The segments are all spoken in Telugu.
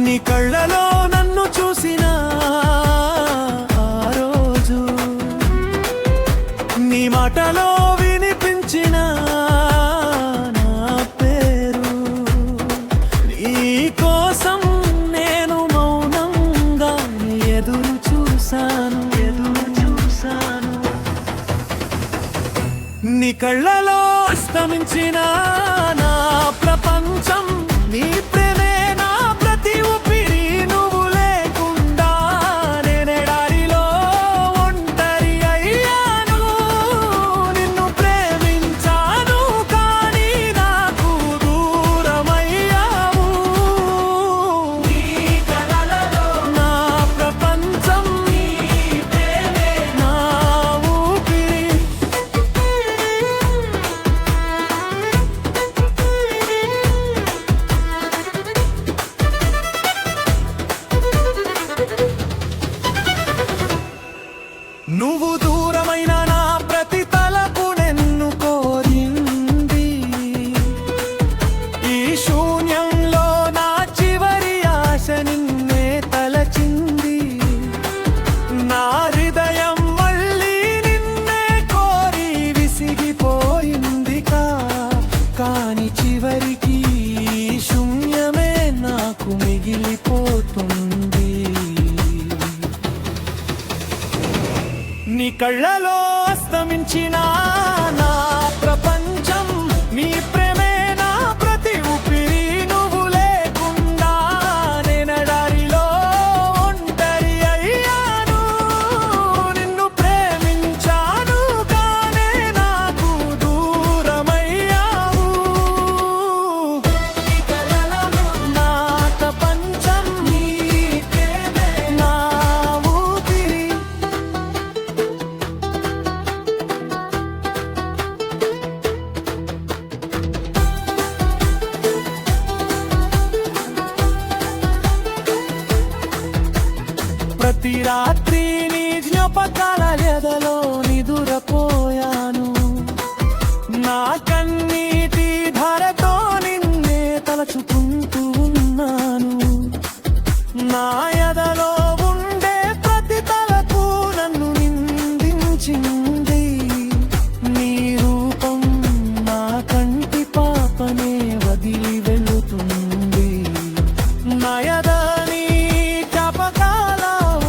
నీ కళ్ళలో నన్ను చూసిన ఆ రోజు, నీ మాటలో వినిపించిన నా పేరు, నీ కోసం నేను మౌనంగా ఎదురు చూశాను. నీ కళ్ళలో అస్తమించిన నా ప్రపంచం, నీ ప్రేమే నా ప్రతి ఊపిరి. నువ్వు లేకుండా నేనెడారిలో ఒంటరి అయ్యాను. నిన్ను ప్రేమించాను కానీ నాకు దూరమయ్యావు. నీ కలలలో నా ప్రపంచం, నీ ప్రేమే నా ఊపిరి. నువ్వు దూరమైన నా ప్రతి తలపు నిన్ను కోరింది. ఈ శూన్యంలో నా చివరి ఆశ నిన్నే తలచింది. నా హృదయం మళ్ళీ నిన్నే కోరి విసిగిపోయింది. కాని చివరికి ఈ శూన్యమే నాకు మిగిలిపోతుంది. నీ కళ్ళలో అస్తమించిన నా ప్రపంచం, నీ ప్రేమే నా ప్రతి ఊపిరి. నువ్వు లేకుండా నేనెడారిలో ఒంటరి అయ్యాను. నిన్ను ప్రేమించాను కానీ నాకు దూరమయ్యావు. నీ కలలలో నా ప్రపంచం, నీ ప్రేమే నా ఊపిరి. ప్రతి రాత్రి నీ జ్ఞాపకాల ఎదలో నిదురపోయాను. నా కన్నీటి ధారతో నిన్నే తలచుకుంటూ ఉన్నాను. నా ఎదలో ఉండే ప్రతి తలపు నన్ను నిందించింది. నీ రూపం నా కంటి పాపనే వదిలి వెళుతుంది. నా ఎదని జ్ఞాపకాల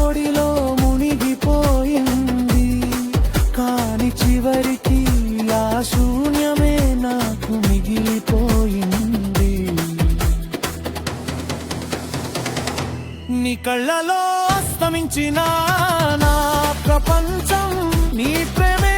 ఒడిలో మునిగిపోయింది. కాని చివరికి ఆ శూన్యమే నాకు మిగిలిపోయింది. నీ కళ్ళలో అస్తమించిన నా ప్రపంచం, నీ ప్రేమే